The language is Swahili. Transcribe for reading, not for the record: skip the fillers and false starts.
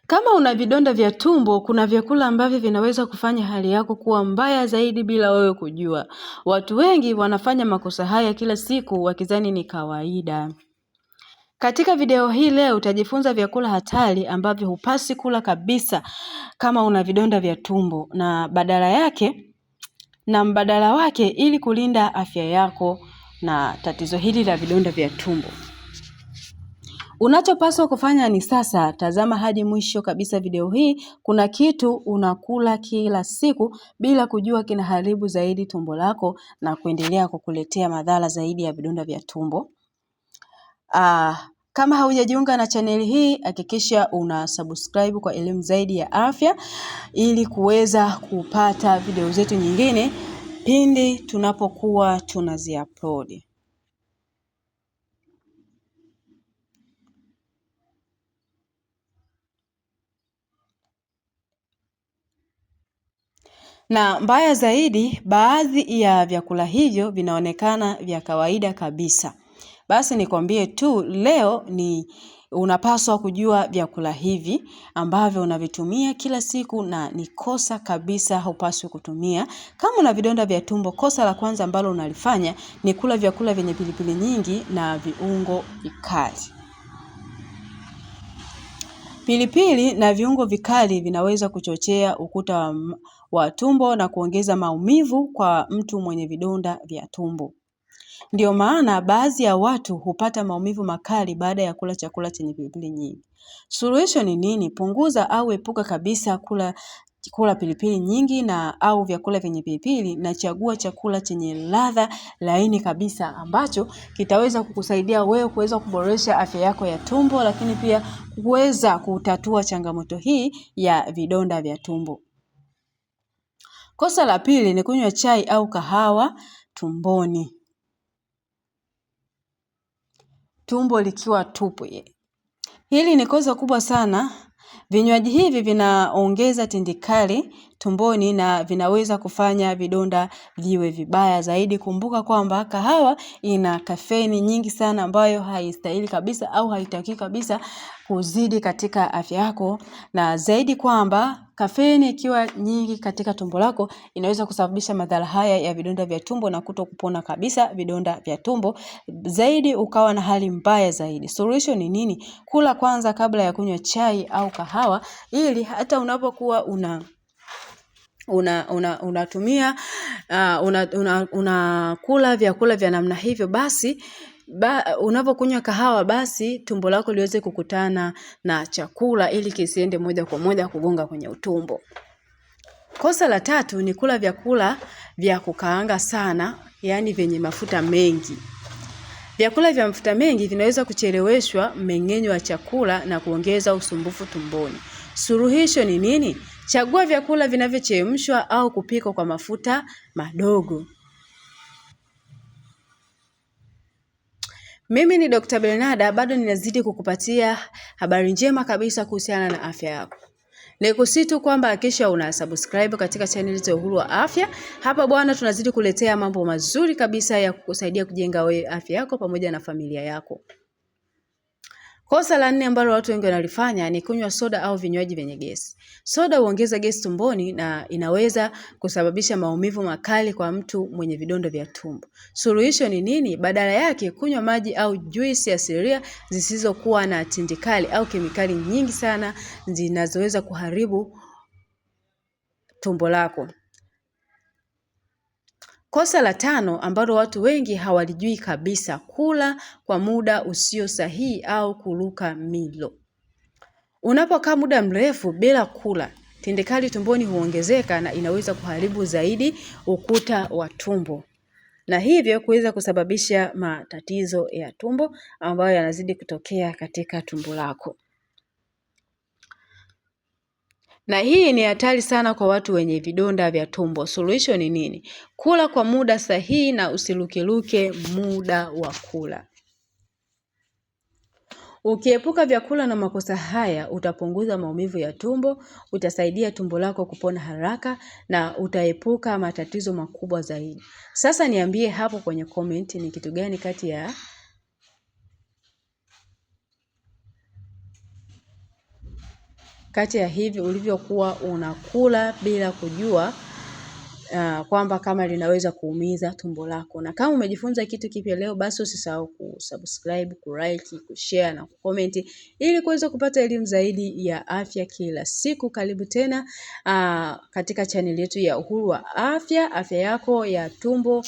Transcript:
Kama una vidonda vya tumbo, kuna vyakula ambavyo vinaweza kufanya hali yako kuwa mbaya zaidi bila wewe kujua. Watu wengi wanafanya makosa haya kila siku wakidhani ni kawaida. Katika video hii leo utajifunza vyakula hatari ambavyo hupasi kula kabisa kama una vidonda vya tumbo na mbadala wake ili kulinda afya yako na tatizo hili la vidonda vya tumbo. Unachopaswa kufanya ni sasa, tazama hadi mwisho kabisa video hii. Kuna kitu unakula kila siku bila kujua kinaharibu zaidi tumbo lako na kuendelea kukuletea madhara zaidi ya vidonda vya tumbo. Kama haujajiunga na channel hii, hakikisha una subscribe kwa elimu zaidi ya afya ili kuweza kupata video zetu nyingine pindi tunapokuwa tunazi-upload. Na mbaya zaidi, baadhi ya vyakula hivyo vinaonekana vya kawaida kabisa. Basi nikwambie tu leo unapaswa kujua vyakula hivi ambavyo unavitumia kila siku na ni kosa kabisa hupaswi kutumia. Kama una vidonda vya tumbo, kosa la kwanza ambalo unalifanya ni kula vyakula vyenye pilipili nyingi na viungo vikali. Pilipili na viungo vikali vinaweza kuchochea ukuta wa tumbo na kuongeza maumivu kwa mtu mwenye vidonda vya tumbo. Ndio maana baadhi ya watu hupata maumivu makali baada ya kula chakula chenye pilipili nyingi. Suluhisho ni nini? Punguza au epuka kabisa kula pilipili nyingi au vyakula vyenye pilipili na chagua chakula chenye ladha laini kabisa ambacho kitaweza kukusaidia wewe kuweza kuboresha afya yako ya tumbo, lakini pia kuweza kutatua changamoto hii ya vidonda vya tumbo. Kosa la pili ni kunywa chai au kahawa tumboni. Tumbo likiwa tupu. Hili ni kosa kubwa sana. Vinywaji hivi vinaongeza tindikali tumboni na vinaweza kufanya vidonda viwe vibaya zaidi. Kumbuka kwamba kahawa ina kafeini nyingi sana ambayo haistahili kabisa au haitaki kabisa kuzidi katika afya yako, na zaidi kwamba kafeini ikiwa nyingi katika tumbo lako inaweza kusababisha madhara haya ya vidonda vya tumbo na kutokupona kabisa vidonda vya tumbo, zaidi ukawa na hali mbaya zaidi. Solution ni nini? Kula kwanza kabla ya kunywa chai au kahawa ili hata unapokuwa unakula vyakula vya namna hivyo, basi unapokunywa kahawa basi tumbo lako liweze kukutana na chakula ili kisiende moja kwa moja kugonga kwenye utumbo. Kosa la tatu ni kula vyakula vya kukaanga sana, yani vyenye mafuta mengi. Vyakula vya mafuta mengi vinaweza kucheleweshwa mmeng'enyo wa chakula na kuongeza usumbufu tumboni. Suluhisho ni nini? Chagua vyakula vinavyochemshwa au kupikwa kwa mafuta madogo. Mimi ni Dr. Bernarda, bado ninazidi kukupatia habari njema kabisa kuhusiana na afya yako. Nikusihi tu kwamba hakikisha una subscribe katika channel yetu ya Uhuru wa Afya. Hapa bwana tunazidi kuletea mambo mazuri kabisa ya kukusaidia kujenga wewe afya yako pamoja na familia yako. Kosa la 4 ambalo watu wengi wanalifanya ni kunywa soda au vinywaji vyenye gesi. Soda huongeza gesi tumboni na inaweza kusababisha maumivu makali kwa mtu mwenye vidonda vya tumbo. Suluhisho ni nini? Badala yake kunywa maji au juisi asilia zisizokuwa na tindikali au kemikali nyingi sana zinazoweza kuharibu tumbo lako. Kosa la 5 ambalo watu wengi hawalijui kabisa: kula kwa muda usio sahihi au kuruka milo. Unapokaa muda mrefu bila kula, tindikali tumboni huongezeka na inaweza kuharibu zaidi ukuta wa tumbo, na hivyo kuweza kusababisha matatizo ya tumbo ambayo yanazidi kutokea katika tumbo lako. Na hii ni hatari sana kwa watu wenye vidonda vya tumbo. Solution ni nini? Kula kwa muda sahihi na usirukeruke muda wa kula. Ukiepuka vyakula na makosa haya, utapunguza maumivu ya tumbo, utasaidia tumbo lako kupona haraka na utaepuka matatizo makubwa zaidi. Sasa niambie hapo kwenye comment ni kitu gani kati ya hivi ulivyokuwa unakula bila kujua kwamba kama linaweza kuumiza tumbo lako. Na kama umejifunza kitu kipya leo, basi usisahau kusubscribe, kulike, kushare na kucomment ili kuweza kupata elimu zaidi ya afya kila siku. Karibu tena katika channel yetu ya Uhuru wa Afya, afya yako ya tumbo